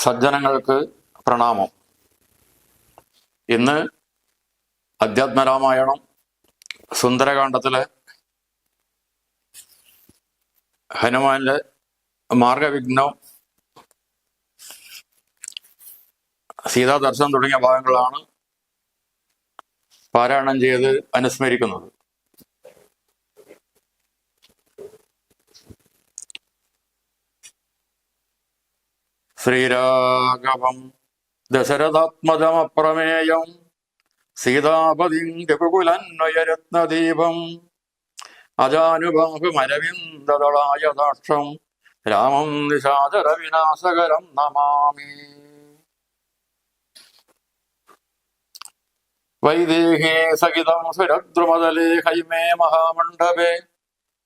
സജ്ജനങ്ങൾക്ക് പ്രണാമം. ഇന്ന് അധ്യാത്മരാമായണം സുന്ദരകാന്ഡത്തിലെ ഹനുമാന്റെ മാർഗവിഘ്നം, സീതാദർശനം തുടങ്ങിയ ഭാഗങ്ങളാണ് പാരായണം ചെയ്ത് അനുസ്മരിക്കുന്നത്. ശ്രീരാഘവം ദശരഥാത്മജമപ്രമേയം സീതാപതിം രഘുകുലന്വയരത്നദീപം അജാനുബാഹുമരവിന്ദദളായതാക്ഷം രാമം നിശാചര വിനാശകരം നമാമി. വൈദേഹേ സഹിതം സുരദ്രുമതലേ ഹൈമേ മഹാമണ്ഡപേ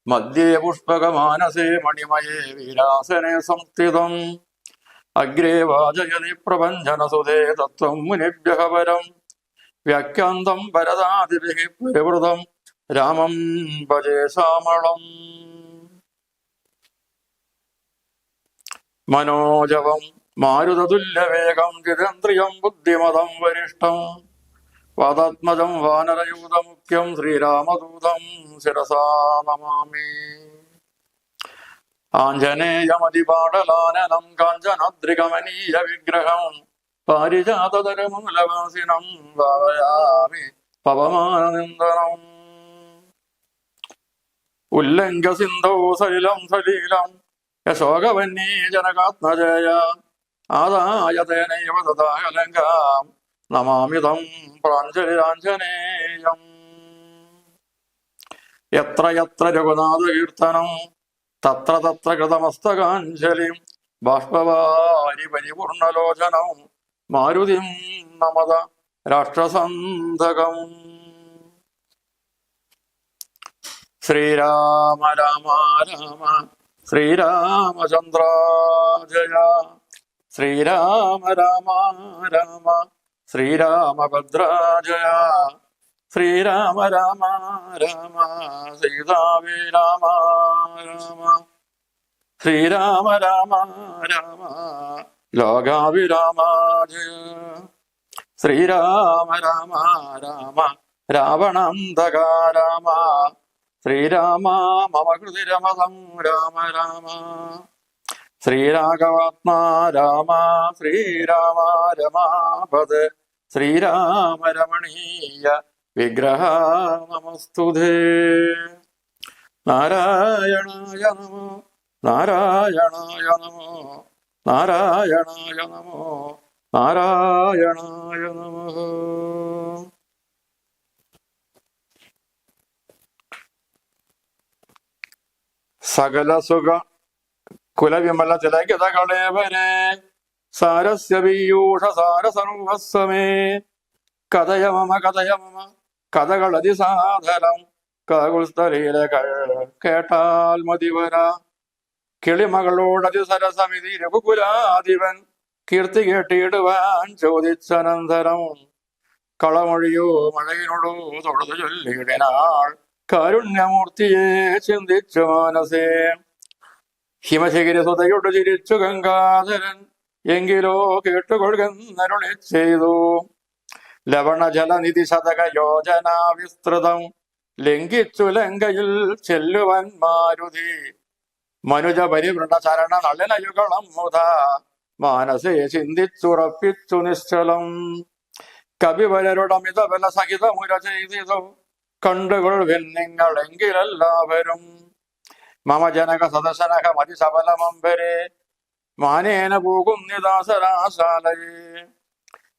മധ്യേ പുഷ്പകമാനസേ മണിമയേ വീരാസനെ സംസ്ഥിതം അഗ്രേ വാചയതി പ്രപഞ്ചനസുതേ തത്വം മുനിഭ്യഃ പരം വ്യാഖ്യാന്തം ഭരതാദിഭിഃ പരിവൃതം രാമം ഭജേ ശ്യാമളം. മനോജവം മാരുതതുല്യവേഗം ജിതേന്ദ്രിയം ബുദ്ധിമതം വരിഷ്ഠം വാദാത്മജം വാനരയൂതമുഖ്യം ശ്രീരാമദൂതം ശിരസാ നമാമി. ആഞ്ജനേയമതിപാടലാനനം കാഞ്ചനാദ്രികമനീയ വിഗ്രഹം പാരിജാതതരമൂലവാസിനം ഭാവയാമി പവമാനനിന്ദനം. ഉല്ലംഘ്യ സിന്ധോ സലിലം സലീലം യശോകവന്യേ ജനകാത്മജയ ആദായ തേനൈവ തഥാ ലങ്കാം നമാമിതം പ്രാഞ്ജലിരാഞ്ജനേയം. യത്ര യത്ര രഘുനാഥ കീർത്തനം തത്ര തത്ര കൃതമസ്തകാഞ്ജലിം ബാഷ്പവാരി പരിപൂർണലോചനം മാരുതിം നമത രാഷ്ട്രസന്ധകം. ശ്രീരാമ രാമ രാമ ശ്രീരാമചന്ദ്ര ജയ ശ്രീരാമ രാമ രാമ ശ്രീരാമഭദ്രാജയ ശ്രീരാമ രാമ രാമ സീതാവേ രാമ രാമ ശ്രീരാമ രാമ രാമ ലോകാവിരാമ ജയ ശ്രീരാമ രാമ രാമ രാവണാന്തക രാമ ശ്രീരാമ മമ ഹൃദിരമതം രാമ രാമ ശ്രീരാഘവാത്മാ രാമ ശ്രീരാമ രമാപദ ശ്രീരാമ രമണീയ വിഗ്രഹ നമസ്തുതേ. നാരായണായ നമോ നാരായണായ നമോ നാരായണായ നമോ നാരായണായ നമഃ. സകല സുഖ കുലവിമല തിലകിതകളേവനെ സാരസ്യ പീയൂഷ സാര സർവസ്വമേ കഥയ മമ കഥകളതിസാധനം കാകുൽസ്ഥലീലകൾ കേട്ടാൽ മതിവര കിളിമകളോടതി സരസമിതി രഘുകുലാധിപൻ കീർത്തി കേട്ടിടുവാൻ ചോദിച്ചനന്തരം കളമൊഴിയോ മഴയിനോടോ തൊഴുതു ചൊല്ലിയിടനാൾ കാരുണ്യമൂർത്തിയെ ചിന്തിച്ചു മാനസേ. ഹിമശിഖിരി സുതയോട് ചിരിച്ചു ഗംഗാധരൻ എങ്കിലോ കേട്ടുകൊള്ളുന്നരുളി ചെയ്തു. ലവണജലനിധി ശതക യോജന വിസ്തൃതം ലംഘിച്ചു ലങ്കയിൽ ചെല്ലുവൻ മാരുതി മനുജ പരിവൃണ ചരണ നളിനയുഗളം മുത മാനസേ ചിന്തിച്ചുറപ്പിച്ചു നിശ്ചലം. കവിവരരുടമിത ബല സഹിതമുര ചെയ്തിതു കണ്ടുകൊള്ളുവിൻ നിങ്ങളെങ്കിലെല്ലാവരും. മമ ജനക സദശനക മതിസബലമംബരെ മാനേന പോകുന്നിദാസരാശാലയെ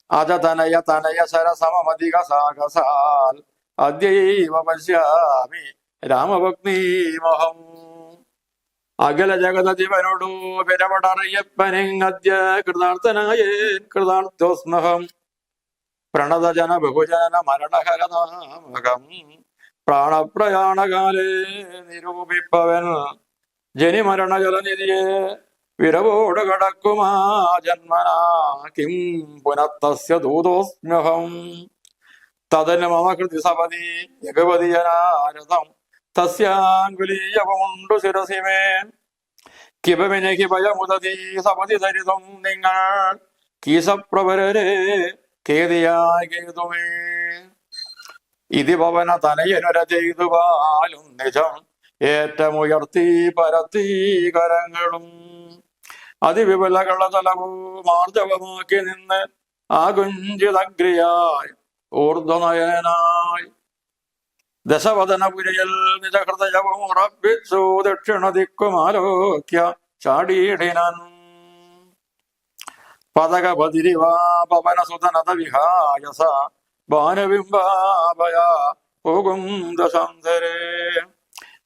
അജതനയ തനയ സരസമധിക സാഹസാൽ അദ്യൈവ പശ്യാമി രാമഭക്തിമഹം. അഖില ജഗതജീവനോടു പെരവടറിയപ്പനെങ്ങദ്യ കൃതാർത്ഥനായേൻ കൃതാർത്ഥോസ്മഹം. പ്രണതജന ബഹുജന മരണഹരനാമകം പ്രാണപ്രയാണകാലേ നിരൂപിപ്പവൻ ജനിമരണജലനിധിയെ വിരവോട് കടക്കുമാ ജന്മനാ കിം പുനത്തസ്യ ദൂതോസ്മ്യഹം. തദന് മമ കൃതി സപതി ജഗവതിയനാരഥം തസ്യാങ്കുലീയവമുണ്ടു ശിരസിമേൻ കിപവിനകി ഭയമുദതി സപതി സരിതം നിങ്ങൾ കീസപ്രവരരെ കേതിയായി കേതുമേ ഇതി പവന തനയനുര ചെയ്തു പാലും നിജം ഏറ്റമുയർത്തി പരത്തി കരങ്ങളും അതിവിപുലകളതലവും മാർജവമാക്കി നിന്ന് ആകുഞ്ചിതഗ്രിയായി ഊർധ്വനയനായി ദശവദനപുരയിൽ നിജഹൃദയവും ഉറപ്പിച്ചു ദക്ഷിണ ദിക്കുമാലോക്യ ചാടീടിനൻ പതകപതിരിവാ പവനസുതനത വിഹായസ ബാനബിംബാഭയ പോകും ദശാന്തരേ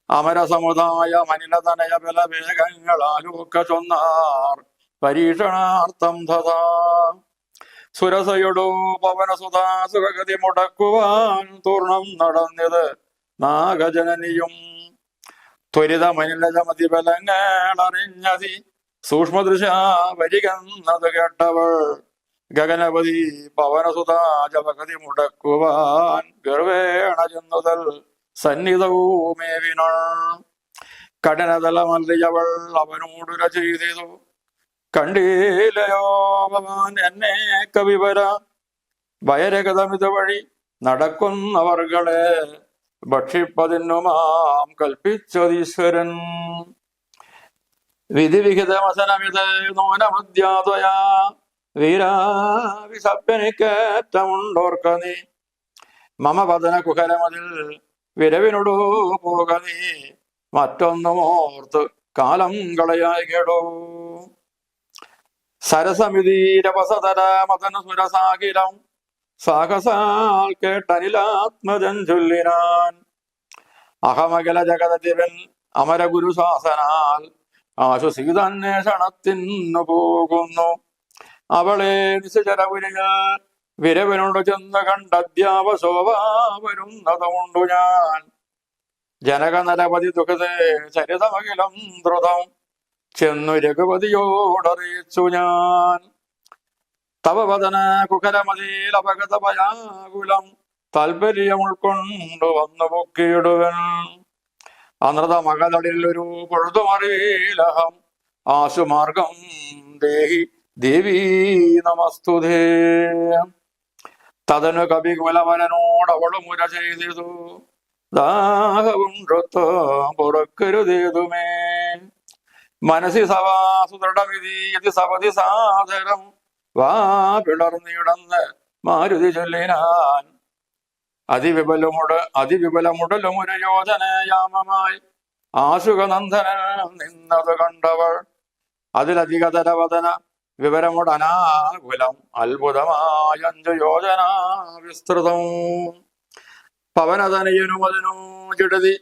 അമരസമുദായ മനിലതനയ ബലവേഗങ്ങളാലൂക്ക ചൊന്നാർ പരീക്ഷണാർത്ഥം തഥാ സുരസയൊടു പവനസുതാ സുഖഗതി മുടക്കുവാൻ തൂർണം നടന്നത് നാഗജനനിയും ത്വരിതമനിലജമതി ബലങ്ങളറിഞ്ഞതി സൂക്ഷ്മദൃശ വരികന്നത് കേട്ടവൾ ഗഗനപതി പവനസുതാ ജപഗതി മുടക്കുവാൻ ഗർവേണ ചെന്നുതൽ സന്നിധവുമേവിന കഠിനതലമല്ലിയവൾ അവനോടുര ചെയ്തു കണ്ടീലയോ ഭവാൻ എന്നെ കവിവര ഭയരഗതമിത വഴി നടക്കുന്നവർകളെ ഭക്ഷിപ്പതിനുമാം കൽപ്പിച്ചതീശ്വരൻ വിധിവിഹിതമസനമിത് നൂനമദ്യാതയാ വീരാവിസപ്പനിക്കേറ്റമുണ്ടോർക്ക നീ മമ പതന കുഹരമതിൽ വിരവിനോടു പോക നീ മറ്റൊന്നുമോർത്ത് കാലം കളയായി കേടോ സരസമിതീരവസതര മതന സുരസാകിരം സാഹസാൽ കേട്ടനിലാത്മജൻ ചൊല്ലിനാൻ അഹമകല ജഗതതിവൻ അമരഗുരു ശാസനാൽ ആശുസീതാന്വേഷണത്തിനു പോകുന്നു അവളെ നിശചരപുരിക വിരവനോട് ചെന്ന് കണ്ടധ്യാവശോഭ വരുന്നതുമുണ്ടു ഞാൻ ജനകനരപതി ദുഃഖത്തെ ചരിതമകിലം ദ്രുതം ചെന്നു രഘുപതിയോടറിയിച്ചു ഞാൻ തവവദന കുഖരമതിയിൽ അപഗത ഭയാകുലം താൽപര്യം ഉൾക്കൊണ്ടു വന്നു പൊക്കിയിടുവൻ അനൃത മകതടിൽ ഒരു പൊഴുതുമറിയിലഹം ആശുമാർഗം ദേഹി ദേവീ നമസ്തുതേ തതനു കവികുലവരനോട് അവളും മുര ചെയ്തു ദാഹവും പൊറുക്കരുതേതുമേ മനസ്സി സവാസുദൃഢവിധി യതി സപതി സാദരം വാ പിളർന്നിടന്ന് മാരുതി ചൊല്ലിനാൻ അതിവിപുലമുടലുമൊരു യോജനയാമമായി ആശുകനന്ദനൻ നിന്നത് കണ്ടവൾ അതിലധികതരവദന വിവരമുടനാകുലം അത്ഭുതമായ 5 യോജന വിസ്തൃതം പവനതനയനുമതിനു ചിടുതി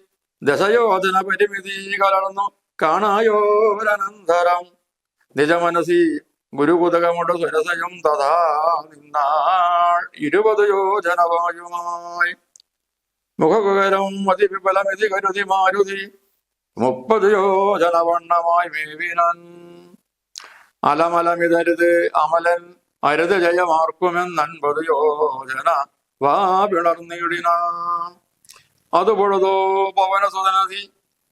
ദശയോജന പരിമിതി കലർന്നു കാണായോരനന്തരം നിജമനസി ഗുരുകുതകമുട സുരസയും തഥാ നിന്നാൾ 20 യോജന വായുമായി മുഖകുകരം അതിവിപുലമിതി കരുതി മാരുതി 30 യോജന വണ്ണമായി മേവിനൻ അലമലമിതരുത് അമലൻ അരുത് ജയമാർക്കുമെന്ന് 50 യോജന വാ പിളർന്നിടിന അതുപൊഴുതോ പവനസുതനതി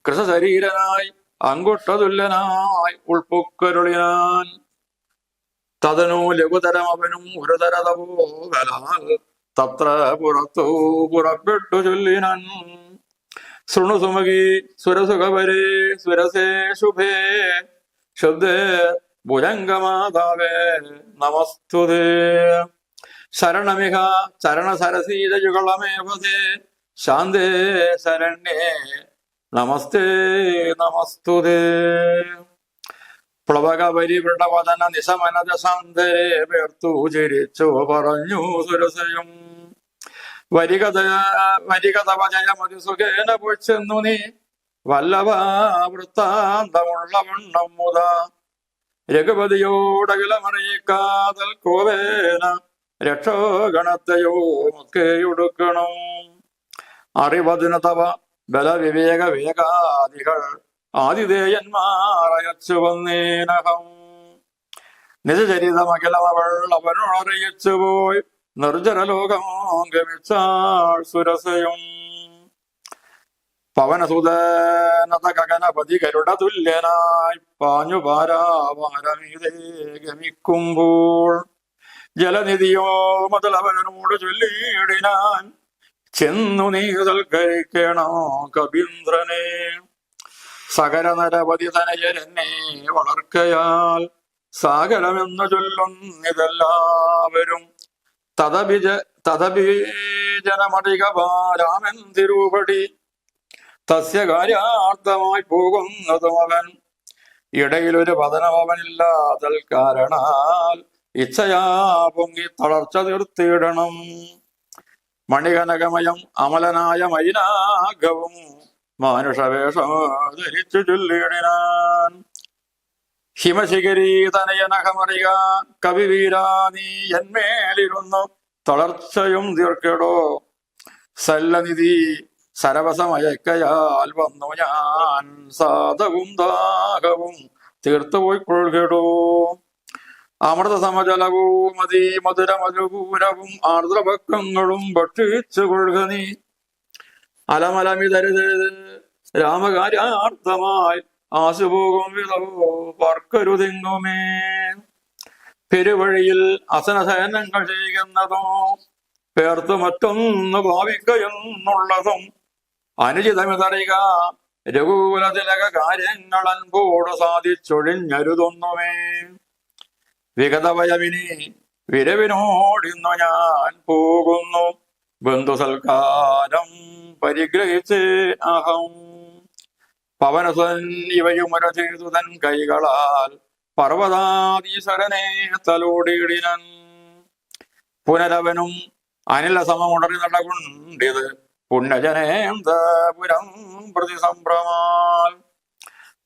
കൃഷശരീരനായി അങ്കുട്ടതുല്യനായി ഉൾപ്പൊക്കരുളിനാൻ തതനു ലഘുതരം അവനും ഉരുതരതപോകലാൽ തത്ര പുറപ്പെട്ടു ചൊല്ലിനൻ ശൃണു സുമുഖി സുരസുഖവരേ സുരസേ ശുഭേ ശുദ്ധേ ഭുജംഗമാതാവേ നമസ്തുതേ ശരണമിഹ ചരണസരസീരയുഗളമേവതേ ശാന്തേ ശരണ്യേ നമസ്തേ നമസ്തുതേ പ്ലവകപരിവൃഢവദന നിശമനജ ശാന്തരേ പേർത്തു ചിരിച്ചു പറഞ്ഞു സുരസയും വരികതവജയമതി സുഖേന പൊച്ചെന്നു നീ വല്ലഭ വൃത്താന്തമുള്ള വണ്ണം മുത രഘുപതിയോടകിലമറിയിക്കാതൽ കോവേന രക്ഷോഗണത്തെയോ ഒക്കെയൊടുക്കണം അറിവതിന് തവ ബലവിവേക വേഗാദികൾ ആതിഥേയന്മാരയച്ചു വന്നേനഹം നിജചരിതമഖിലമവൾ അവനോടറിയിച്ചു പോയി നിർജ്ജരലോകം ഗമിച്ചാൾ സുരസയും പവനസുതനത ഗഗനപതി ഗരുഡ തുല്യനായി പാഞ്ഞു പാരാവാരമീതേ ഗമിക്കുമ്പോൾ ജലനിധിയോ മുതലവനോട് ചൊല്ലിയിടിനാൻ, ചെന്നു നീ സൽക്കരിക്കണോ കവീന്ദ്രനെ. സകല നരപതി തനയരെന്നെ വളർക്കയാൽ സാഗരമെന്നു ചൊല്ലുന്നിതെല്ലാവരും. തഥപി ജനമടികപാരാമൻ തിരുപടി തസ്യ കാര്യാർത്ഥമായി പോകുന്നതും അവൻ. ഇടയിലൊരു പതനം അവനില്ലാതൽ കാരണാൽ ഇച്ഛയാ പൊങ്ങി തളർച്ച തീർത്തിയിടണം. മണികനകമയം അമലനായ മൈനാകവും മാനുഷവേഷം ധരിച്ചു ചൊല്ലിയിടിനാൻ. ഹിമശിഖരി തനയനഹമറിക കവിവീരാ നീ എന്മേലിരുന്നു തളർച്ചയും തീർക്കടോ. സല്ലനിധി സരവസമയക്കയാൽ വന്നു ഞാൻ സാധവും ദാഹവും തീർത്തുപോയിക്കൊള്ളുകടോ. അമൃത സമജലവും മതി മധുരമധുപൂരവും ആർദ്രപക്കങ്ങളും ഭക്ഷിച്ചു കൊള്ളുക നീ. അലമലമിതരുത് രാമകാര്യാർത്ഥമായി ആശുപോകും വിധവോ പാർക്കരുതെങ്ങുമേ. പെരുവഴിയിൽ അസനശയനങ്ങൾ ചെയ്യുന്നതോ പേർത്തു മറ്റൊന്ന് ഭാവിക്കയെന്നുള്ളതും അനുചിതമിതറിക രഘുകുലതിലക കാര്യങ്ങൾ അൻപോട് സാധിച്ചൊഴിഞ്ഞരുതൊന്നുമേ. വിഗതവയവിനി വിരവിനോടിന്നു ഞാൻ പോകുന്നു, ബന്ധുസൽക്കാരം പരിഗ്രഹിച്ച് അഹം. പവനസുതൻ ഇവയുമര ചെയ്തു തൻ കൈകളാൽ പർവ്വതാദീശ്വരനെ തലോടിയിടിനൻ. പുനരവനും അനില സമമുടറി നടകൊണ്ടിത് പുണ്യജനേന്തപുരം പ്രതി സംഭ്രമാൽ.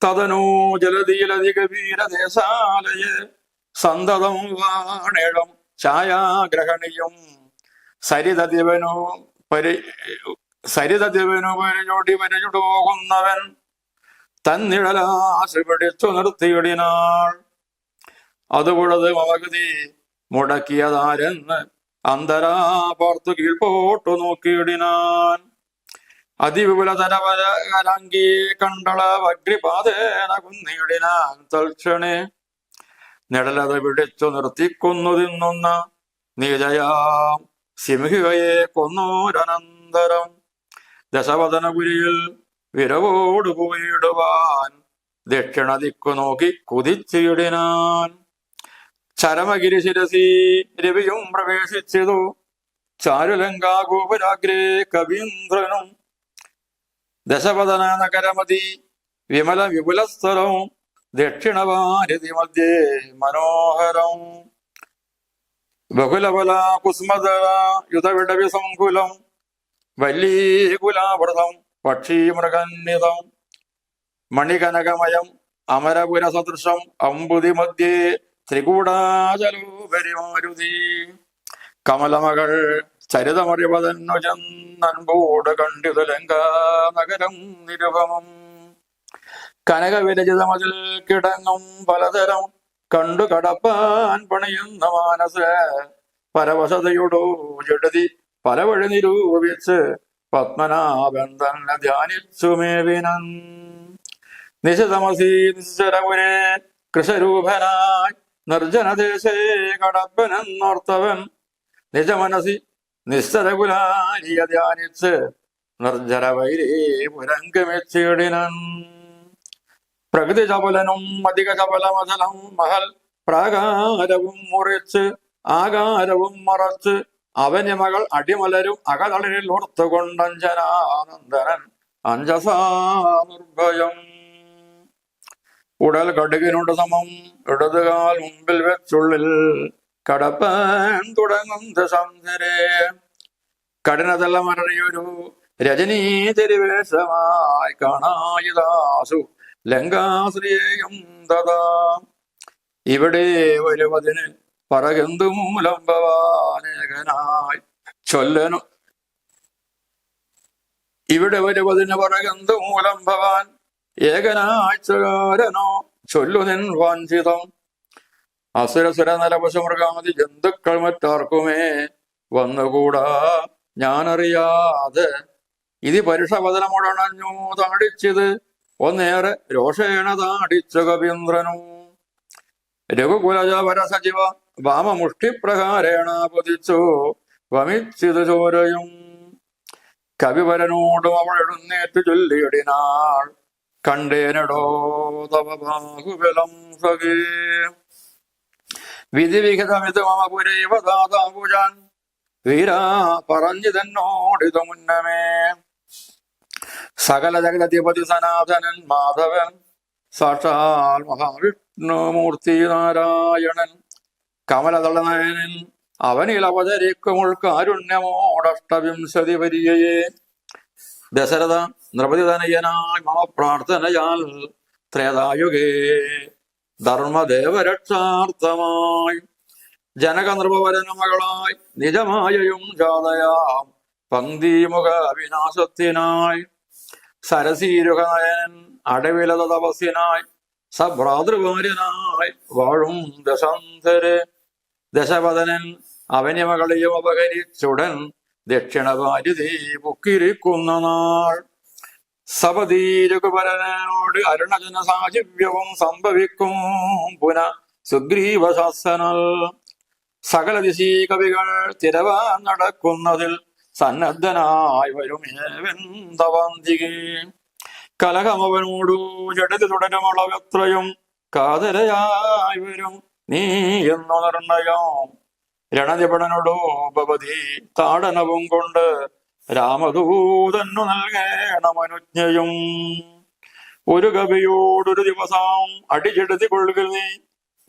തതനു ജലധിയിലധിക വീരദേശാലയ സന്തതം വാണേഴം ഛായാഗ്രഹണിയും സരിതദിവനു പരിചോടി പരിചുടോകുന്നവൻ തന്നിഴലാശ പിടിച്ചു നിർത്തിയിടിനാൾ. അതുകൊള്ളത് മമഗതി മുടക്കിയതാരെന്ന് അന്തരാ പാർത്തു കീഴ്പോട്ടു നോക്കിയിടിനാൻ. അതിവിപുലതരവരങ്കി കണ്ടള വഗ്രിപാതേന കുന്നിയിടിനാൻ തൽക്ഷണേ. നിഴലത പിടിച്ചു നിർത്തിക്കൊന്നു തിന്നുന്ന നീജയാം സിംഹികയെ കൊന്നോരനന്തരം ദശവദനപുരിയിൽ വിരവോടു പോയിടുവാൻ ദക്ഷിണ ദിക്കു നോക്കി കുതിച്ചിടിനാൻ. ചരമഗിരി ശിരസി രവിയും പ്രവേശിച്ചതു ചാരുലങ്കാഗോപുരാഗ്രേ കവീന്ദ്രനും. ദശവദന നഗരമതി വിമല വിപുലസ്ഥലവും ദക്ഷിണവാരിധി മധ്യേ മനോഹരം. ബഹുലബല കുസ്മദള യുധവിടവി സംകുലം വല്ലീകുലാവൃതം പക്ഷീമൃഗന്വിതം. മണികനകമയം അമരപുര സദൃശം അമ്പുതി മധ്യേ ത്രികൂടാചലോപരി മാരുതി. കമലമകൾ ചരിതമറിവതന്നു ചെന്നൻപോട് കണ്ടിതു ലങ്കാ നഗരം നിരുപമം. കനകവിരചിതമതിൽ കിടങ്ങും പലതരം കണ്ടു കടപ്പാൻ പണിയുന്ന മാനസ പരവശതയോടോ ജഡതി പല വഴി നിരൂപിച്ച് പത്മനാഭൻ തന്നെ ധ്യാനിച്ചു മേവിനൻ. നിശിതമസി നിശ്ചരപുരേ കൃഷരൂപനായി നിർജ്ജനദേശേ കടപ്പനെന്നോർത്തവൻ നിജമനസി നിശ്ചരകുലാരിയ ധ്യാനിച്ച് നിർജ്ജര വൈരേ പുരംഗമിച്ചിടിനൻ. പ്രകൃതി ചപലനും അധിക ചപലമചലം മഹൽ പ്രാകാരവും മുറിച്ച് ആകാരവും മറച്ച് അവന് മകൾ അടിമലരും അകതളിരിൽ ഓർത്തുകൊണ്ടഞ്ജനാനന്ദനൻ അഞ്ജസാ ഉടൽ കടുകിനോട് സമം ഇടതുകാൽ മുമ്പിൽ വെച്ചുള്ളിൽ കടപ്പാൻ തുടങ്ങും ദശാന്തരേ. കഠിനതലമറിയൊരു രജനീ തിരുവേഷമായി കാണായിദാസു ലങ്കാശ്രീയം തഥാ. ഇവിടെ വരുവതിന് പറകെന്തു മൂലം ഭവാനേകനായി ചൊല്ലനു. ഇവിടെ വരുവതിന് പറകെന്തു മൂലം ഭവാൻ ഏകനായി ചോരനോ ചൊല്ലുനിൻ വാഞ്ചിതം. അസുരസുര നരപശുമൃഗാദി ജന്തുക്കൾ മറ്റാർക്കുമേ വന്നുകൂടാ ഞാനറിയാതെ ഇത് പരുഷവദനമുടണഞ്ഞു താടിച്ചത് ഒന്നേറെ രോഷേണ താടിച്ച കവീന്ദ്രനു. രഘുകുലജ പരസജീവ വാമമുഷ്ടിപ്രകാരേണ പതിച്ചു വമിച്ചിത് ചോരയും. കവിവരനോടും അവൾ എഴുന്നേറ്റു ചൊല്ലിയിടിനാൾ, കണ്ടേനടോ തവ ബാഹുബലം സഖേ. വിധിവിഹിതമിത് മമ പുരൈവദാതാപുജാൻ വീരാ പറഞ്ഞു തന്നോടിതു മുന്നമേ. സകല ജഗതധിപതി സനാതനൻ മാധവൻ സാക്ഷാൽ മഹാവിഷ്ണുമൂർത്തി നാരായണൻ കമലദളനയനൻ അവനിൽ അവതരിക്കുമുൾ കാരുണ്യമോടഷ്ടവിംശതി വരികയെ. ദശരഥ നൃപതിതനയനായി മമ പ്രാർത്ഥനയാൽ ത്രേതായുഗേ ധർമ്മദേവരക്ഷാർത്ഥമായി ജനകനൃപവരന മകളായി നിജമായയും ജാതയാം പങ്ക്തിമുഖ വിനാശത്തിനായി സരസീരുഹനയൻ അടവിലത തപസ്യനായി സഭ്രാതൃഭാര്യനായി വാഴും ദശാന്തര്. ദശപദനൻ അവനെ മകളെയും അപകരിച്ചുടൻ ദക്ഷിണ ഭാര്യതേ പൊക്കിരിക്കുന്ന നാൾ. സപതീരകുപരനോട് അരുണജന സാജീവ്യവും സംഭവിക്കും പുന സുഗ്രീവശാസനൽ. സകല ദിശീ കവികൾ തിരവാൻ നടക്കുന്നതിൽ സന്നദ്ധനായി വരുമേവന്തവാന്തികേ. കലഹമവനോടു ജഡതി തുടരുമളവെത്രയും കാതരയായി വരും നീ എന്നു നിർണയം. രണനിപടനോടോ ഭവതി താടനവും കൊണ്ട് രാമദൂതന്നു നൽകേണമനുജ്ഞയും. ഒരു കവിയോടൊരു ദിവസം അടിച്ചെടുത്തി കൊള്ളുക നീ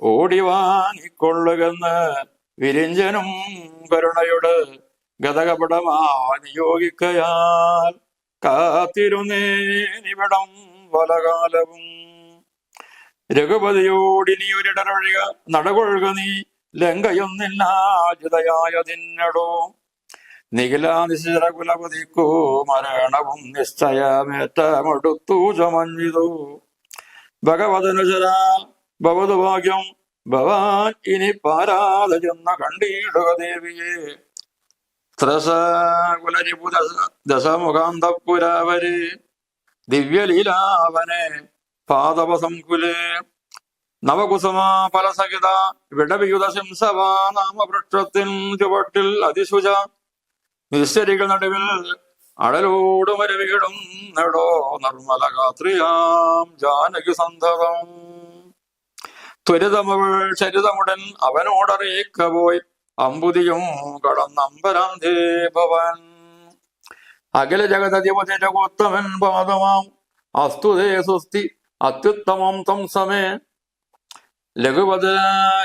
ഓടി വാങ്ങിക്കൊള്ളുകെന്ന് വിരിഞ്ചനും കരുണയോട് ഗതകപടമാ നിയോഗിക്കയാൽ കാത്തിരുന്നേനിവിടം പലകാലവും. രഘുപതിയോടിനി ഒരിടരൊഴിക നടകൊള്ളുക നീ ലങ്കയൊന്നില്ലാജിതയായതിന്നടോ. നിഖിലാനിശിരകുലപതിക്കോ മരണവും നിശ്ചയമേറ്റമടുത്തു ചമഞ്ഞിതു. ഭഗവതനുശര ഭവതു ഭാഗ്യം ഭവാൻ ഇനി പാരാതെ ചെന്ന കണ്ടിടുക ദേവിയെ. ത്രസകുലരിപു ദശമുഖാന്തപുരവര് ദിവ്യലീലാവനെ പാദവസംകുലേ. നവകുസുമ ഫലസഹിത വിടവിയുത ശംസവാ നാമവൃക്ഷത്തിൻ ചുവട്ടിൽ അതിശുച നിശ്ചരികൾ നടുവിൽ അടലോട് മരവിടും നെടോ നിർമ്മല ഗാത്രിയാം ജാനകി സന്ധതം. ത്വരിതമവൾ ചരിതമുടൻ അവനോടറിയിക്ക പോയി അമ്പുതിയും കടന്നമ്പരാന്തേ ഭവൻ. അഖില ജഗതധിപതി ജഗോത്തമൻ പാദമാം അസ്തുതേ സ്വസ്തി അത്യുത്തമം തം സമേ.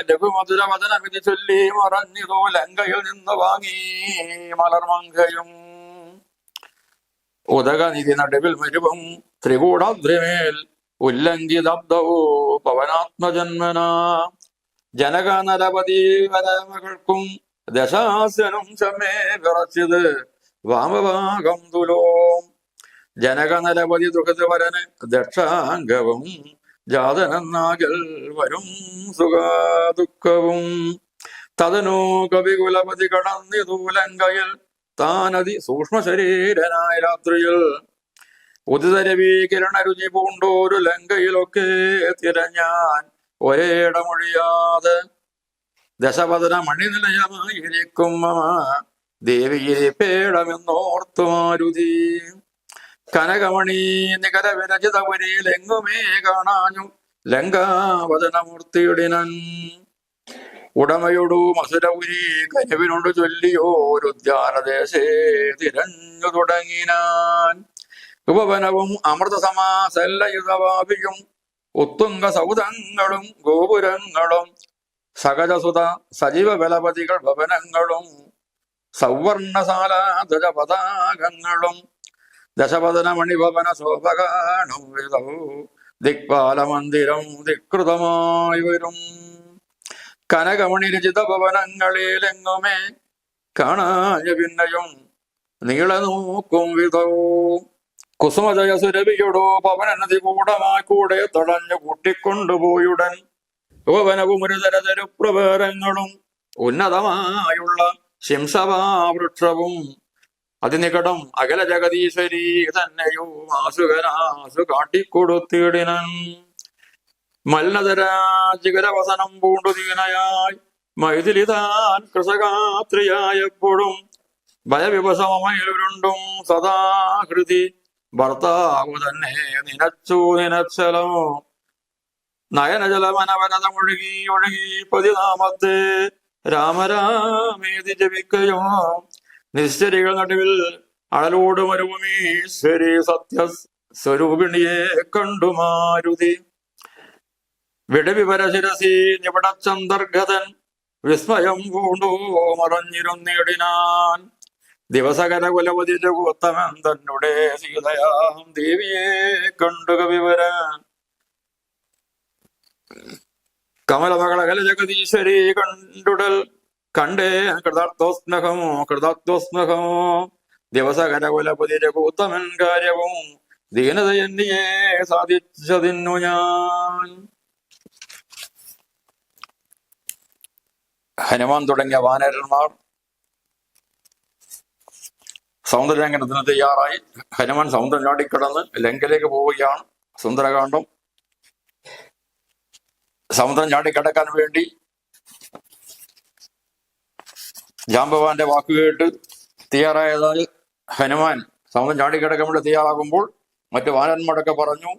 ലഘുമധുരവദനമിതി ചൊല്ലി മറഞ്ഞിതോ ലങ്കയിൽ നിന്ന് വാങ്ങി മലർമങ്കയും. ഉദകനിധി നടുവിൽ മരുവും ത്രികൂടാദ്രിമേൽ ഉല്ലംഘിതബ്ദവോ പവനാത്മജന്മന. ജനക നരപതി വരമകൾക്കും ദശാസ്യനും ചമേ വിറച്ചത് വാമഭാഗം തുലോം. ജനക നരപതി ദുഃഖത് വരന് ദക്ഷാംഗവും ജാതനെന്നാകൽ വരും സുഖ ദുഃഖവും. തതനു കവികുലപതി കടന്നിതു ലങ്കയിൽ താനതി സൂക്ഷ്മ ശരീരനായ രാത്രിയിൽ. ഉദിതരവി കിരണരുചി പൂണ്ടോരു ലങ്കയിലൊക്കെ തിരഞ്ഞാൻ ഒരേടമൊഴിയാതെ. ദശപദന മണിനിലയമായിരിക്കും മമ ദേവിയെ പേടമെന്നോർത്തു മാരുതി. കനകമണി നികര വിരചിത പുരിയിലെങ്ങുമേ കാണാഞ്ഞു ലങ്കാവദനമൂർത്തിയുടിനൻ. ഉടമയോടു മസുരപുരി കനിവിനോട് ചൊല്ലിയോരുദ്യാനദേശേ തിരഞ്ഞു തുടങ്ങിനാൻ. ഉപവനവും അമൃതസമാസല്ലയുധവാപിയും ഉത്തുംഗ സൗധങ്ങളും ഗോപുരങ്ങളും സകജസുത സജീവ ബലപതികൾ ഭവനങ്ങളും സൗവർണശാലാധ്വജ പതാകങ്ങളും ദശപദന മണിഭവന ശോഭകാണു ദിക്പാല മന്ദിരം ധികൃതമായി വരും. കനകമണി രചിത ഭവനങ്ങളിലെങ്ങുമേ കാണായ പിന്നയും നീളനോക്കും വിധവും. കുസുമജയ സുരഭിയോടോ പവനനദി കൂടമായി കൂടെ തടഞ്ഞു കൂട്ടിക്കൊണ്ടുപോയുടൻ. ഉപവനവും ഒരു തരതരപ്രവേരങ്ങളും ഉന്നതമായുള്ള ശിംസഭാവൃക്ഷവും അതിനികടം അകല ജഗദീശ്വരി തന്നെയോ ആസുകനാസു കാട്ടിക്കൊടുത്തിടിനൻ. മൽനതരാജികരവസനം പൂണ്ടു ദീനയായി മൈഥിലിതാൻ കൃഷകാത്രിയായപ്പോഴും ഭയവിവശമയിലുരുണ്ടും സദാഹൃതി ഭർത്താവു തന്നെ നിനച്ചലോ നയനജലമനവനതമൊഴുകി ഒഴുകി പതിനാമത്തെ രാമരാമേതി ജപിക്കയോ നിശ്ചരികൾ നടുവിൽ അഴലോട് മരുഭൂമീശ്വരി സത്യസ്വരൂപിണിയെ കണ്ടു മാരുതി. വിടവിപരശിരസി നിപടച്ചന്തർഗതൻ വിസ്മയം പൂണ്ടോ മറഞ്ഞിരുന്നിടിനാൻ. ദിവസകര കുലപതി ജഗോത്തമൻ തന്നെ സീതയാം ദേവിയെ കണ്ടു കവിവരൻ. കമലമകളകല ജഗദീശ്വരി കണ്ടുടൽ കണ്ടേ കൃതാർത്ഥോസ്നഹമോ ദിവസകര കുലപതി രഘുത്തമൻ കാര്യവും ദീനതയെന്നിയെ സാധിച്ചതിന്നു ഞാൻ. ഹനുമാൻ തുടങ്ങിയ വാനരന്മാർ സൗന്ദര്യലംഘനത്തിന് തയ്യാറായി. ഹനുമാൻ സമുദ്രം ചാടിക്കടന്ന് ലങ്കയിലേക്ക് പോവുകയാണ്. സുന്ദരകാന്ഡം. സമുദ്രം ചാടിക്കടക്കാൻ വേണ്ടി ജാംബവാന്റെ വാക്ക് കേട്ട് തയ്യാറായതായി ഹനുമാൻ സമുദ്രം ചാടിക്കിടക്കാൻ വേണ്ടി തയ്യാറാകുമ്പോൾ മറ്റു വാനന്മാരൊക്കെ പറഞ്ഞു,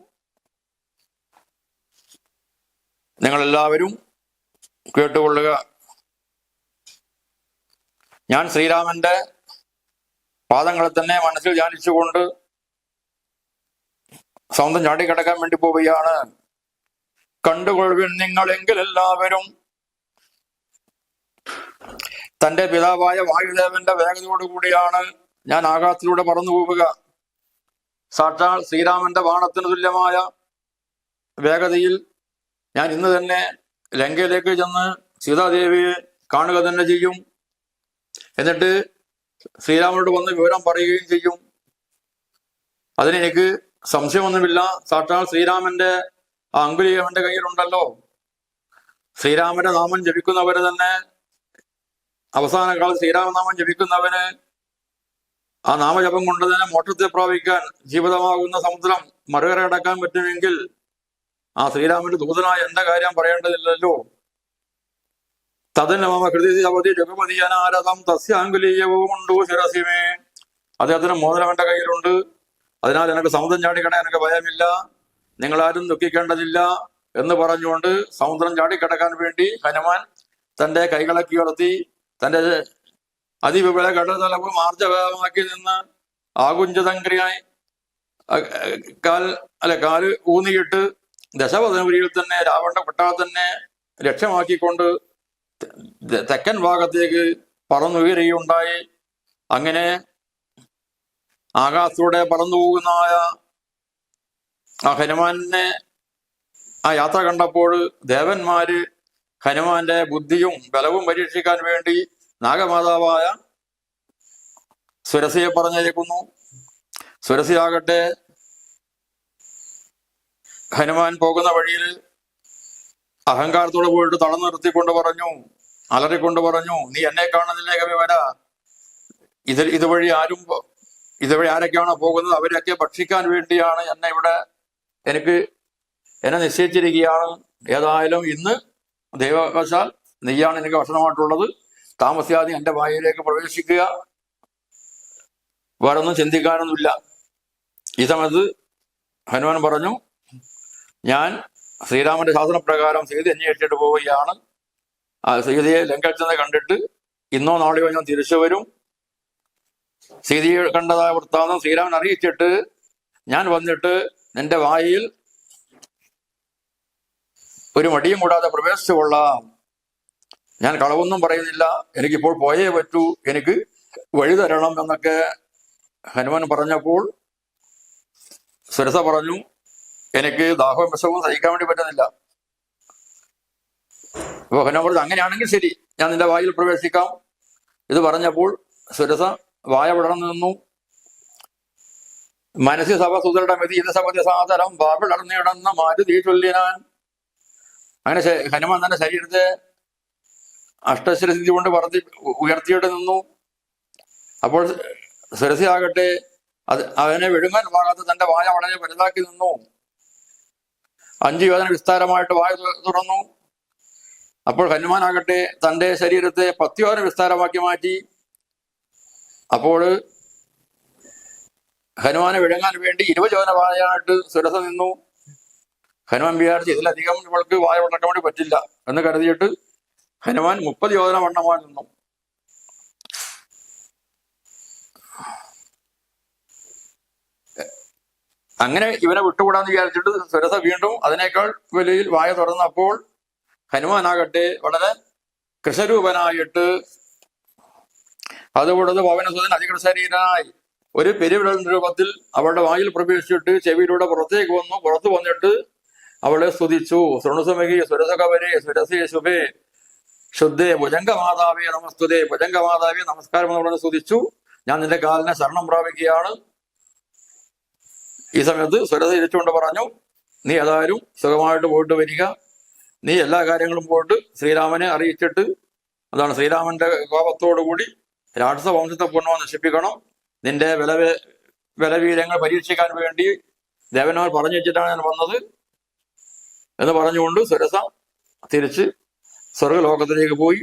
നിങ്ങളെല്ലാവരും കേട്ടുകൊള്ളുക. ഞാൻ ശ്രീരാമന്റെ പാദങ്ങളെ തന്നെ മനസ്സിൽ ധ്യാനിച്ചുകൊണ്ട് സമുദ്രം ചാടിക്കിടക്കാൻ വേണ്ടി പോവുകയാണ്. കണ്ടുകൊള്ളുവിൻ നിങ്ങളെങ്കിൽ എല്ലാവരും. തന്റെ പിതാവായ വായുദേവന്റെ വേഗതയോടുകൂടിയാണ് ഞാൻ ആകാശത്തിലൂടെ പറന്നു പോവുക. സാക്ഷാൽ ശ്രീരാമന്റെ ബാണത്തിന് തുല്യമായ വേഗതയിൽ ഞാൻ ഇന്ന് തന്നെ ലങ്കയിലേക്ക് ചെന്ന് സീതാദേവിയെ കാണുക തന്നെ ചെയ്യും. എന്നിട്ട് ശ്രീരാമനോട് വന്ന് വിവരം പറയുകയും ചെയ്യും. അതിനെനിക്ക് സംശയമൊന്നുമില്ല. സാക്ഷാൽ ശ്രീരാമന്റെ ആ അങ്കുലിക അവന്റെ കയ്യിലുണ്ടല്ലോ. ശ്രീരാമന്റെ നാമം ജപിക്കുന്നവര് തന്നെ അവസാന കാലത്ത് ശ്രീരാമനാമം ജപിക്കുന്നവന് ആ നാമജപം കൊണ്ട് തന്നെ മോക്ഷത്തെ പ്രാപിക്കാൻ ജീവിതമാകുന്ന സമുദ്രം മറുകര കടക്കാൻ പറ്റുമെങ്കിൽ ആ ശ്രീരാമന്റെ ദൂതനായ എന്റെ കാര്യം പറയേണ്ടതില്ലല്ലോ. തതന്നെ മമ കൃതി ശവതി ജഗപതി അനാരതം തസ്യാങ്കുലീയവും ഉണ്ടു ശിരസിമേ. അദ്ദേഹത്തിന് മോതിരം എന്റെ കയ്യിലുണ്ട്. അതിനാൽ എനിക്ക് സമുദ്രം ചാടിക്കടയാൻ എനിക്ക് ഭയമില്ല. നിങ്ങളാരും ദുഃഖിക്കേണ്ടതില്ല എന്ന് പറഞ്ഞുകൊണ്ട് സമുദ്രം ചാടിക്കടക്കാൻ വേണ്ടി ഹനുമാൻ തന്റെ കൈകളൊക്കെ ഉയർത്തി തന്റെ അതിവിപുല കടതലവും ആർജവമാക്കി നിന്ന് ആകുഞ്ചതങ്കരിയായി കാല് ഊന്നിയിട്ട് ദശവദനപുരിയിൽ തന്നെ രാവണന്റെ കൊട്ടാരത്തന്നെ ലക്ഷ്യമാക്കിക്കൊണ്ട് തെക്കൻ ഭാഗത്തേക്ക് പറന്നുയരുകയുണ്ടായി. അങ്ങനെ ആകാശത്തൂടെ പറന്നു പോകുന്നതായ ആ ഹനുമാനെ ആ യാത്ര കണ്ടപ്പോൾ ദേവന്മാര് ഹനുമാന്റെ ബുദ്ധിയും ബലവും പരീക്ഷിക്കാൻ വേണ്ടി നാഗമാതാവായ സുരസയെ പറഞ്ഞേക്കുന്നു. സുരസയാകട്ടെ ഹനുമാൻ പോകുന്ന വഴിയിൽ അഹങ്കാരത്തോടെ പോയിട്ട് തടഞ്ഞു നിർത്തിക്കൊണ്ട് പറഞ്ഞു, അലറിക്കൊണ്ട് പറഞ്ഞു, നീ എന്നെ കാണുന്നില്ലേ കവിവര? ഇതുവഴി ആരൊക്കെയാണോ പോകുന്നത് അവരൊക്കെ ഭക്ഷിക്കാൻ വേണ്ടിയാണ് എന്നെ നിശ്ചയിച്ചിരിക്കുകയാണ്. ഏതായാലും ഇന്ന് ദൈവവശാൽ നീയാണ് എനിക്ക് ഭക്ഷണമായിട്ടുള്ളത്. താമസിയാതെ എന്റെ വായിലേക്ക് പ്രവേശിക്കുക. വേറൊന്നും ചിന്തിക്കാനൊന്നുമില്ല. ഈ സമയത്ത് ഹനുമാൻ പറഞ്ഞു, ഞാൻ ശ്രീരാമന്റെ ശാസനപ്രകാരം സീത അന്വേഷിച്ചിട്ട് പോവുകയാണ്. ആ സീതയെ ലങ്കയിൽ ചെന്ന് കണ്ടിട്ട് ഇന്നോ നാളെയോ ഞാൻ തിരിച്ചു വരും. സീതയെ കണ്ടതായ വൃത്താന്തം ശ്രീരാമൻ അറിയിച്ചിട്ട് ഞാൻ വന്നിട്ട് നിന്റെ വായിൽ ഒരു മടിയും കൂടാതെ പ്രവേശിച്ചു കൊള്ളാം. ഞാൻ കളവൊന്നും പറയുന്നില്ല. എനിക്കിപ്പോൾ പോയേ പറ്റൂ. എനിക്ക് വഴി തരണം എന്നൊക്കെ ഹനുമാൻ പറഞ്ഞപ്പോൾ സുരസ പറഞ്ഞു, എനിക്ക് ദാഹവും വിഷവും സഹിക്കാൻ വേണ്ടി പറ്റുന്നില്ല. അപ്പൊ ഹനുമാൻ പറഞ്ഞു, അങ്ങനെയാണെങ്കിൽ ശരി, ഞാൻ നിന്റെ വായിൽ പ്രവേശിക്കാം. ഇത് പറഞ്ഞപ്പോൾ സുരസ വായ വിടർന്നു നിന്നു. മനസ്സി സഭ സുതരുടെ മതി ഇത് സഭതി സാദരം വാവിടർന്നിടന്ന മാരുതി ചൊല്ലിനാൻ. അങ്ങനെ ഹനുമാൻ തന്റെ ശരീരത്തെ അഷ്ടശ്വരസിദ്ധി കൊണ്ട് ഉയർത്തിയിട്ട് നിന്നു. അപ്പോൾ സുരസയാകട്ടെ അവനെ വിഴുങ്ങാൻ പാകാത്ത തന്റെ വായ വളരെ വലുതാക്കി നിന്നു. 5 യോജന വിസ്താരമായിട്ട് വായ തുറന്നു. അപ്പോൾ ഹനുമാനാകട്ടെ തന്റെ ശരീരത്തെ 10 യോജന വിസ്താരമാക്കി മാറ്റി. അപ്പോൾ ഹനുമാനെ വിഴുങ്ങാൻ വേണ്ടി 20 യോജന വായായിട്ട് സുരസ നിന്നു. ഹനുമാൻ വിചാരിച്ച് ഇതിലധികം ഇവൾക്ക് വായ വളർക്കാൻ വേണ്ടി പറ്റില്ല എന്ന് കരുതിയിട്ട് ഹനുമാൻ 30 യോജന വണ്ണമായി നിന്നു. അങ്ങനെ ഇവനെ വിട്ടുകൂടാന്ന് വിചാരിച്ചിട്ട് സുരസ വീണ്ടും അതിനേക്കാൾ വലിയ വായ തുറന്നപ്പോൾ ഹനുമാനാകട്ടെ വളരെ കൃഷരൂപനായിട്ട് അതുകൂടാതെ പവനസുതൻ അതികൃശരീരനായി ഒരു പെരുവിരൽ രൂപത്തിൽ അവളുടെ വായിൽ പ്രവേശിച്ചിട്ട് ചെവിയിലൂടെ പുറത്തേക്ക് വന്നു. പുറത്തു വന്നിട്ട് അവളെ സ്തുതിച്ചു. ശൃണുസുമകി സുരസകവരെ സുരസേ ശുഭേ ശുദ്ധേ ഭുജംഗമാതാവേ നമസ്തുതേ. ഭുജംഗമാതാവേ നമസ്കാരം എന്ന് പറഞ്ഞ് സ്തുതിച്ചു. ഞാൻ നിന്റെ കാലിനെ ശരണം പ്രാപിക്കുകയാണ്. ഈ സമയത്ത് സുരസ ഇരിച്ചുകൊണ്ട് പറഞ്ഞു, നീ ഏതായാലും സുഖമായിട്ട് പോയിട്ട് വരിക. നീ എല്ലാ കാര്യങ്ങളും പോയിട്ട് ശ്രീരാമനെ അറിയിച്ചിട്ട്, അതാണ് ശ്രീരാമന്റെ കോപത്തോടുകൂടി രാക്ഷസ വംശത്തെ പൂർണ്ണമായി നശിപ്പിക്കണം. നിന്റെ ബലവീരങ്ങൾ പരീക്ഷിക്കാൻ വേണ്ടി ദേവന്മാർ പറഞ്ഞു വെച്ചിട്ടാണ് ഞാൻ വന്നത് എന്ന് പറഞ്ഞുകൊണ്ട് സുരസ തിരിച്ച് സ്വർഗലോകത്തിലേക്ക് പോയി.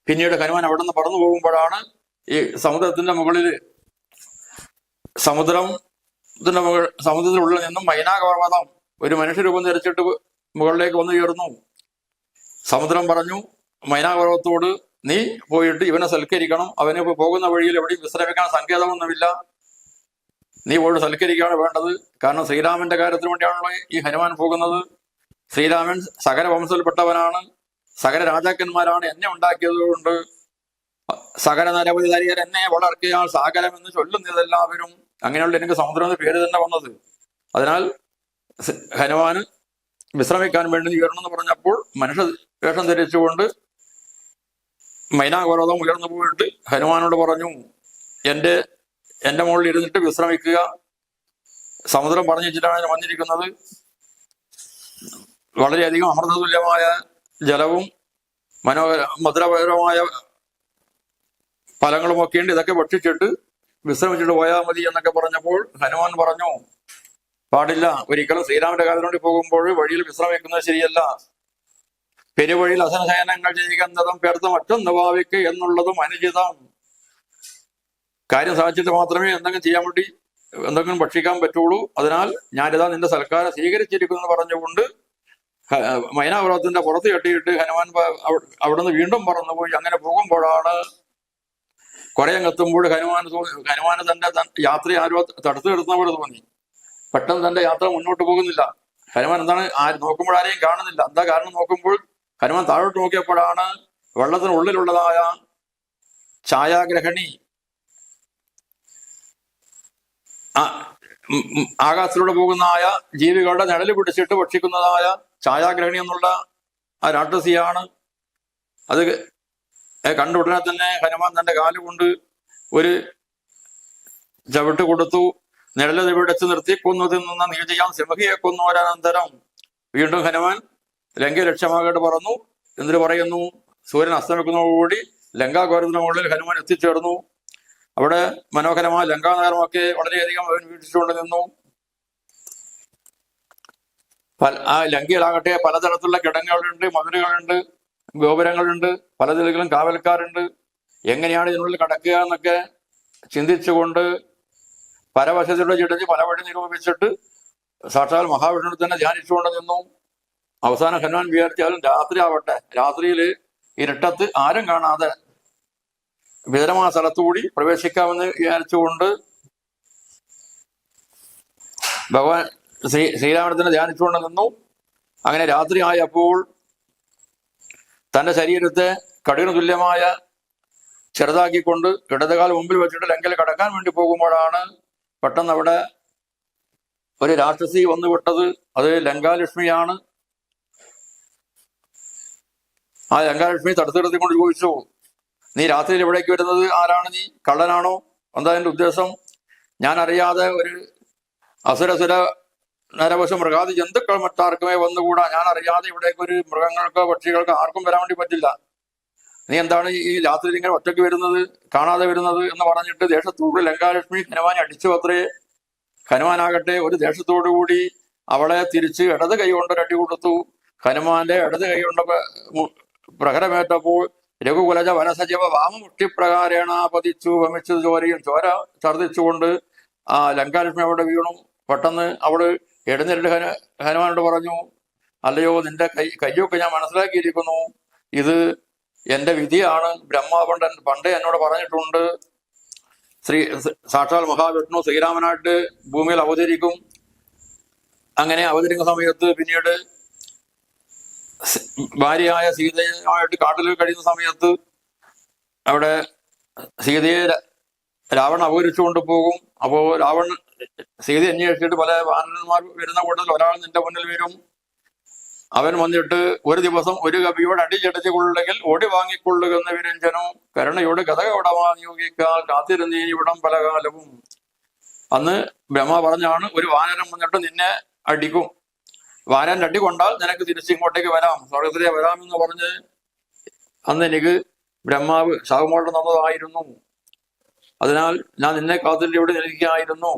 പിന്നീട് ഹനുമാൻ അവിടെ നിന്ന് പറന്നു പോകുമ്പോഴാണ് ഈ സമുദ്രത്തിന്റെ മുകളിൽ സമുദ്രത്തിനുള്ളിൽ നിന്നും മൈനാകപർവ്വതം ഒരു മനുഷ്യരൂപം ധരിച്ചിട്ട് മുകളിലേക്ക് വന്നു ചേർന്നു. സമുദ്രം പറഞ്ഞു മൈനാകപർവ്വതത്തോട്, നീ പോയിട്ട് ഇവനെ സൽക്കരിക്കണം. അവന് പോകുന്ന വഴിയിൽ എവിടെയും വിശ്രമിക്കാൻ സങ്കേതമൊന്നുമില്ല. നീ പോയിട്ട് സൽക്കരിക്കുകയാണ് വേണ്ടത്. കാരണം ശ്രീരാമന്റെ കാര്യത്തിന് വേണ്ടിയാണല്ലോ ഈ ഹനുമാൻ പോകുന്നത്. ശ്രീരാമൻ സകല വംശത്തിൽപ്പെട്ടവനാണ്. സകല രാജാക്കന്മാരാണ് എന്നെ ഉണ്ടാക്കിയത് കൊണ്ട് സകല നരപതി ധരികർ എന്നെ വളർത്തിയാൽ സാഗരം എന്ന് ചൊല്ലുന്നതെല്ലാവരും. അങ്ങനെയുള്ള എനിക്ക് സമുദ്രം എന്ന പേര് തന്നെ വന്നത്. അതിനാൽ ഹനുമാന് വിശ്രമിക്കാൻ വേണ്ടി ഉയർന്നെന്ന് പറഞ്ഞപ്പോൾ മനുഷ്യ വേഷം ധരിച്ചുകൊണ്ട് മൈനാപർവ്വതം ഉയർന്നു പോയിട്ട് ഹനുമാനോട് പറഞ്ഞു, എന്റെ മുകളിൽ ഇരുന്നിട്ട് വിശ്രമിക്കുക. സമുദ്രം പറഞ്ഞു വെച്ചിട്ടാണ് ഞാൻ വന്നിരിക്കുന്നത്. വളരെയധികം അമൃതതുല്യമായ ജലവും മധുരപരമായ ഫലങ്ങളും ഒക്കെ ഉണ്ട്. ഇതൊക്കെ ഭക്ഷിച്ചിട്ട് വിശ്രമിച്ചിട്ട് പോയാൽ മതി എന്നൊക്കെ പറഞ്ഞപ്പോൾ ഹനുമാൻ പറഞ്ഞു, പാടില്ല. ഒരിക്കലും ശ്രീരാമന്റെ കാലത്തോണ്ടി പോകുമ്പോൾ വഴിയിൽ വിശ്രമിക്കുന്നത് ശരിയല്ല. പെരുവഴിയിൽ അസനശയനങ്ങൾ ചെയ്യുന്നതും പേർത്ത് മറ്റൊന്ന് ഭാവിക്ക് എന്നുള്ളതും അനുചിതം. കാര്യം സാധിച്ചിട്ട് മാത്രമേ എന്തെങ്കിലും ചെയ്യാൻ വേണ്ടി എന്തെങ്കിലും ഭക്ഷിക്കാൻ പറ്റുള്ളൂ. അതിനാൽ ഞാനിതാ നിന്റെ സൽക്കാരം സ്വീകരിച്ചിരിക്കുന്നു എന്ന് പറഞ്ഞുകൊണ്ട് മൈനാപർവ്വതത്തിന്റെ പുറത്ത് കെട്ടിയിട്ട് ഹനുമാൻ അവിടെ നിന്ന് വീണ്ടും പറന്നുപോയി. അങ്ങനെ പോകുമ്പോഴാണ് കുറെ അങ്ങെത്തുമ്പോൾ ഹനുമാന് തന്റെ യാത്ര ആരോ തടുത്തു കിടന്ന പോലെ തോന്നി. പെട്ടെന്ന് തന്റെ യാത്ര മുന്നോട്ട് പോകുന്നില്ല. ഹനുമാൻ എന്താണ് നോക്കുമ്പോൾ ആരെയും കാണുന്നില്ല. എന്താ കാരണം നോക്കുമ്പോൾ ഹനുമാൻ താഴോട്ട് നോക്കിയപ്പോഴാണ് വെള്ളത്തിനുള്ളിലുള്ളതായ ഛായാഗ്രഹണി, ആകാശത്തിലൂടെ പോകുന്നതായ ജീവികളുടെ നിഴല് പിടിച്ചിട്ട് ഭക്ഷിക്കുന്നതായ ഛായാഗ്രഹണി എന്നുള്ള ആ രാക്ഷസിയാണ്. അത് കണ്ട ഉടനെ തന്നെ ഹനുമാൻ തന്റെ കാലുകൊണ്ട് ഒരു ചവിട്ട് കൊടുത്തു. നിഴല് പിടിച്ച് നിർത്തി കൊന്നു തിന്നുന്ന നീതിയാൻ സിംഹിയെ കൊന്നോരനന്തരം വീണ്ടും ഹനുമാൻ ലങ്ക ലക്ഷ്യമാകായിട്ട് പറന്നു. എന്നിട്ട് പറയുന്നു, സൂര്യൻ അസ്തമിക്കുന്നതോടുകൂടി ലങ്കാഗോരത്തിന് മുകളിൽ ഹനുമാൻ എത്തിച്ചേർന്നു. അവിടെ മനോഹരമായ ലങ്കാനഗരമൊക്കെ വളരെയധികം അവൻ വീക്ഷിച്ചുകൊണ്ട് നിന്നു. ആ ലങ്കയിലാകട്ടെ പലതരത്തിലുള്ള കിടങ്ങുകളുണ്ട്, മതിലുകളുണ്ട്, ഗോപുരങ്ങളുണ്ട്, പല ജില്ലകളിലും കാവൽക്കാരുണ്ട്. എങ്ങനെയാണ് ഇതിനുള്ളിൽ കടക്കുക എന്നൊക്കെ ചിന്തിച്ചുകൊണ്ട് പരവശത്തിലൂടെ ചിടഞ്ഞ് പല വഴി നിരൂപിച്ചിട്ട് സാക്ഷാൽ മഹാവിഷ്ണു തന്നെ ധ്യാനിച്ചുകൊണ്ട് നിന്നു. അവസാനം ഹനുമാൻ വിചാരിച്ചാലും രാത്രി ആവട്ടെ, രാത്രിയിൽ ഇരുട്ടത്ത് ആരും കാണാതെ വിതരമായ സ്ഥലത്തുകൂടി പ്രവേശിക്കാമെന്ന് വിചാരിച്ചുകൊണ്ട് ഭഗവാൻ ശ്രീരാമനെ ധ്യാനിച്ചുകൊണ്ട് നിന്നു. അങ്ങനെ രാത്രി ആയപ്പോൾ തന്റെ ശരീരത്തെ കഠിന തുല്യമായ ചെറുതാക്കിക്കൊണ്ട് ഇടതുകാൽ മുമ്പിൽ വെച്ചിട്ട് ലങ്കയിൽ കടക്കാൻ വേണ്ടി പോകുമ്പോഴാണ് പെട്ടെന്ന് അവിടെ ഒരു രാക്ഷസി വന്നു വിട്ടത്. അത് ലങ്കാലക്ഷ്മിയാണ്. ആ ലങ്കാലക്ഷ്മി തടുത്തു നിർത്തിക്കൊണ്ട് ചോദിച്ചു, നീ രാത്രിയിൽ എവിടേക്ക് വരുന്നത്? ആരാണ് നീ? കള്ളനാണോ? എന്താ എന്റെ ഉദ്ദേശം? ഞാൻ അറിയാതെ ഒരു അസുരസുര നരവശ മൃഗാദി ജന്തുക്കൾ മറ്റാർക്കുമേ വന്നുകൂടാ. ഞാൻ അറിയാതെ ഇവിടേക്ക് ഒരു മൃഗങ്ങൾക്കോ പക്ഷികൾക്കോ ആർക്കും വരാൻ വേണ്ടി പറ്റില്ല. നീ എന്താണ് ഈ രാത്രി ഇങ്ങനെ ഒറ്റയ്ക്ക് വരുന്നത്, കാണാതെ വരുന്നത് എന്ന് പറഞ്ഞിട്ട് ദേഷ്യത്തോട് ലങ്കാലക്ഷ്മി ഹനുമാനെ അടിച്ചു അത്രേ. ഹനുമാനാകട്ടെ ഒരു ദേഷ്യത്തോടു കൂടി അവളെ തിരിച്ച് ഇടത് കൈ കൊണ്ട് അടി കൊടുത്തു. ഹനുമാന്റെ ഇടത് കൈ കൊണ്ട് പ്രഹരമേറ്റപ്പോൾ രഘുകുലജ വനസജീവ വാമമുഷ്ടിപ്രകാരേണ പതിച്ചു വമിച്ചു ചോരയും ചോര ഛർദിച്ചുകൊണ്ട് ആ ലങ്കാലക്ഷ്മി അവിടെ വീണു. പെട്ടെന്ന് അവള് എഴുന്നേറ്റ് ഹനുമാനോട് പറഞ്ഞു, അല്ലയോ നിന്റെ കയ്യൊക്കെ ഞാൻ മനസ്സിലാക്കിയിരിക്കുന്നു, ഇത് എന്റെ വിധിയാണ്. ബ്രഹ്മാവണ്ടൻ പണ്ടേ എന്നോട് പറഞ്ഞിട്ടുണ്ട്, സാക്ഷാൽ മഹാവിഷ്ണു ശ്രീരാമനായിട്ട് ഭൂമിയിൽ അവതരിക്കും. അങ്ങനെ അവതരിക്കുന്ന സമയത്ത് പിന്നീട് ഭാര്യയായ സീതയുമായിട്ട് കാട്ടിൽ കഴിയുന്ന സമയത്ത് അവിടെ സീതയെ രാവണൻ അപഹരിച്ചുകൊണ്ട് പോകും. അപ്പോ രാവണൻ സീത അന്വേഷിച്ചിട്ട് പല വാനന്മാർ വരുന്ന കൂട്ടത്തിൽ ഒരാൾ നിന്റെ മുന്നിൽ വരും. അവൻ വന്നിട്ട് ഒരു ദിവസം ഒരു കവിയോട് അടിച്ചടിച്ചു കൊള്ളുമെങ്കിൽ ഓടി വാങ്ങിക്കൊള്ളുക എന്ന വിരഞ്ജനം കരുണയോട് കഥകവിടെ വാങ്ങിയോഗിക്കാൽ കാത്തിരുന്നീ ഇവിടം പല കാലവും. അന്ന് ബ്രഹ്മ പറഞ്ഞാണ്, ഒരു വാനരം വന്നിട്ട് നിന്നെ അടിക്കും, വാനൻ അടി കൊണ്ടാൽ നിനക്ക് തിരിച്ചിങ്ങോട്ടേക്ക് വരാം, സ്വർഗത്തിലേക്ക് വരാമെന്ന് പറഞ്ഞ് അന്ന് എനിക്ക് ബ്രഹ്മാവ് ശാപമോഷം തന്നതായിരുന്നു. അതിനാൽ ഞാൻ നിന്നെ കാത്തിട്ട് ഇവിടെ നിൽക്കുകയായിരുന്നു.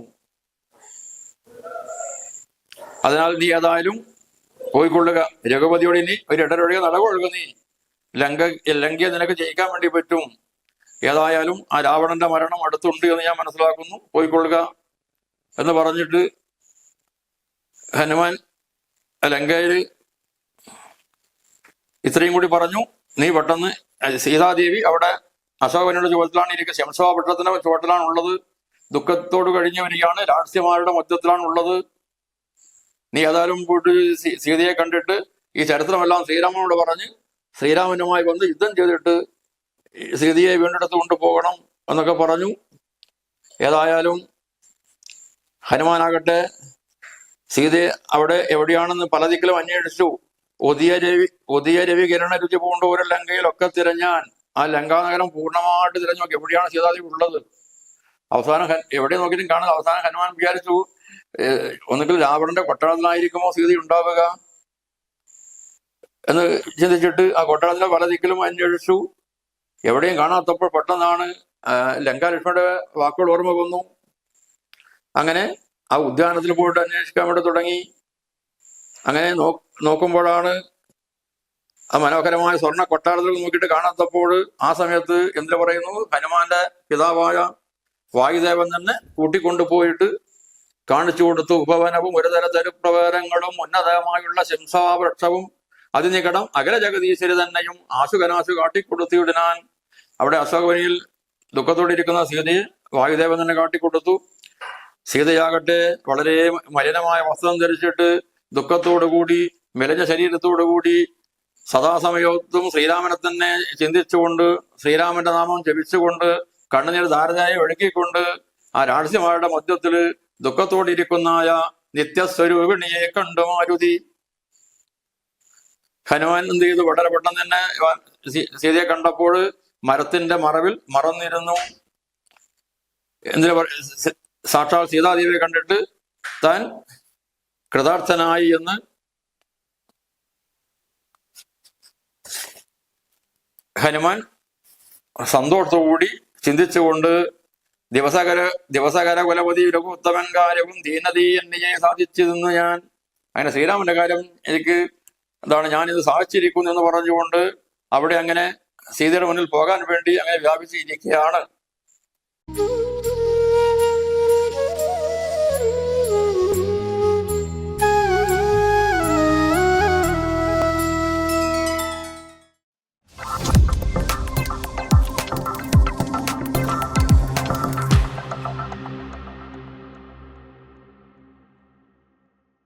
അതിനാൽ നീ ഏതായാലും പോയിക്കൊള്ളുക. രഘുപതിയോട് ഇനി ഒരു ഇടരൊഴിക നടകൊള്ളുക. നീ ലങ്കയെ നിനക്ക് ജയിക്കാൻ വേണ്ടി പറ്റും. ഏതായാലും ആ രാവണന്റെ മരണം അടുത്തുണ്ട് എന്ന് ഞാൻ മനസ്സിലാക്കുന്നു, പോയിക്കൊള്ളുക എന്ന് പറഞ്ഞിട്ട് ഹനുമാൻ ലങ്കയിൽ ഇത്രയും കൂടി പറഞ്ഞു. നീ പെട്ടെന്ന് സീതാദേവി അവിടെ അശോകനോട് ചുവട്ടിലാണ് ഇരിക്കുക, ശംസവാപട്ടത്തിന്റെ ചുവട്ടിലാണ് ഉള്ളത്, ദുഃഖത്തോട് കഴിഞ്ഞു വരികയാണ്, രാഷ്ട്രീയമാരുടെ മധ്യത്തിലാണ് ഉള്ളത്. നീ ഏതായാലും പോയിട്ട് സീതയെ കണ്ടിട്ട് ഈ ചരിത്രമെല്ലാം ശ്രീരാമനോട് പറഞ്ഞ് ശ്രീരാമനുമായി വന്ന് യുദ്ധം ചെയ്തിട്ട് സീതയെ വീണ്ടെടുത്ത് കൊണ്ടുപോകണം എന്നൊക്കെ പറഞ്ഞു. ഏതായാലും ഹനുമാനാകട്ടെ സീതയെ അവിടെ എവിടെയാണെന്ന് പല ദിക്കിലും അന്വേഷിച്ചു. ഒതിയ രവി കിരണ രുചി പൂണ്ട ഒരു ലങ്കയിലൊക്കെ തിരഞ്ഞാൻ ആ ലങ്കാനഗരം പൂർണ്ണമായിട്ട് തിരഞ്ഞു നോക്കി എവിടെയാണ് സീതാദേവി ഉള്ളത്. അവസാനം എവിടെ നോക്കിയിട്ടും കാണുന്നത്. അവസാനം ഹനുമാൻ വിചാരിച്ചു, ഒന്നുകിൽ രാവണന്റെ കൊട്ടാരത്തിലായിരിക്കുമോ സീത ഉണ്ടാവുക എന്ന് ചിന്തിച്ചിട്ട് ആ കൊട്ടാരത്തിലെ പല ദിക്കിലും അന്വേഷിച്ചു. എവിടെയും കാണാത്തപ്പോൾ പെട്ടെന്നാണ് ലങ്കാലക്ഷ്മിയുടെ വാക്കുകൾ ഓർമ്മ വന്നു. അങ്ങനെ ആ ഉദ്യാനത്തിൽ പോയിട്ട് അന്വേഷിക്കാൻ വേണ്ടി തുടങ്ങി. അങ്ങനെ നോക്കുമ്പോഴാണ് ആ മനോഹരമായ സ്വർണ്ണ കൊട്ടാരത്തിൽ നോക്കിയിട്ട് കാണാത്തപ്പോൾ ആ സമയത്ത് എന്തിനു പറയുന്നു, ഹനുമാന്റെ പിതാവായ വായുദേവൻ തന്നെ കൂട്ടിക്കൊണ്ടുപോയിട്ട് കാണിച്ചു കൊടുത്തു. ഉപവനവും ഒരു തര തരുപ്രകാരങ്ങളും ഉന്നതമായുള്ള ശംസാവൃക്ഷവും അതിനികടം അകല ജഗദീശ്വരി തന്നെയും ആശുകനാശു കാട്ടിക്കൊടുത്തിവിടാൻ. അവിടെ അശോകവനിയിൽ ദുഃഖത്തോടിരിക്കുന്ന സീതയെ വായുദേവൻ തന്നെ കാട്ടിക്കൊടുത്തു. സീതയാകട്ടെ വളരെ മലിനമായ വസ്ത്രം ധരിച്ചിട്ട് ദുഃഖത്തോടുകൂടി മെലിഞ്ഞ ശരീരത്തോടുകൂടി സദാസമയത്തും ശ്രീരാമനെ തന്നെ ചിന്തിച്ചുകൊണ്ട് ശ്രീരാമന്റെ നാമം ജപിച്ചുകൊണ്ട് കണ്ണുനീർ ധാരനായി ഒഴുക്കിക്കൊണ്ട് ആ രാഷ്ട്രീയമാരുടെ മധ്യത്തില് ദുഃഖത്തോടിരിക്കുന്നായ നിത്യസ്വരൂപിണിയെ കണ്ടു മാരുതി. ഹനുമാൻ എന്ത് ചെയ്തു, വളരെ പെട്ടെന്ന് തന്നെ സീതയെ കണ്ടപ്പോൾ മരത്തിന്റെ മറവിൽ മറന്നിരുന്നു. എന്തിനു സാക്ഷാൽ സീതാദേവിയെ കണ്ടിട്ട് താൻ കൃതാർത്ഥനായി എന്ന് ഹനുമാൻ സന്തോഷത്തോടുകൂടി ചിന്തിച്ചുകൊണ്ട് ദിവസകര കുലപതി രഘുത്തമൻ കാര്യവും ദീനതീ എന്നെ സാധിച്ചതെന്ന് ഞാൻ, അങ്ങനെ ശ്രീരാമന്റെ കാര്യം എനിക്ക് എന്താണ് ഞാനിത് സാധിച്ചിരിക്കുന്നു എന്ന് പറഞ്ഞുകൊണ്ട് അവിടെ അങ്ങനെ സീതയുടെ മുന്നിൽ പോകാൻ വേണ്ടി അങ്ങനെ വ്യാപിച്ചിരിക്കുകയാണ്.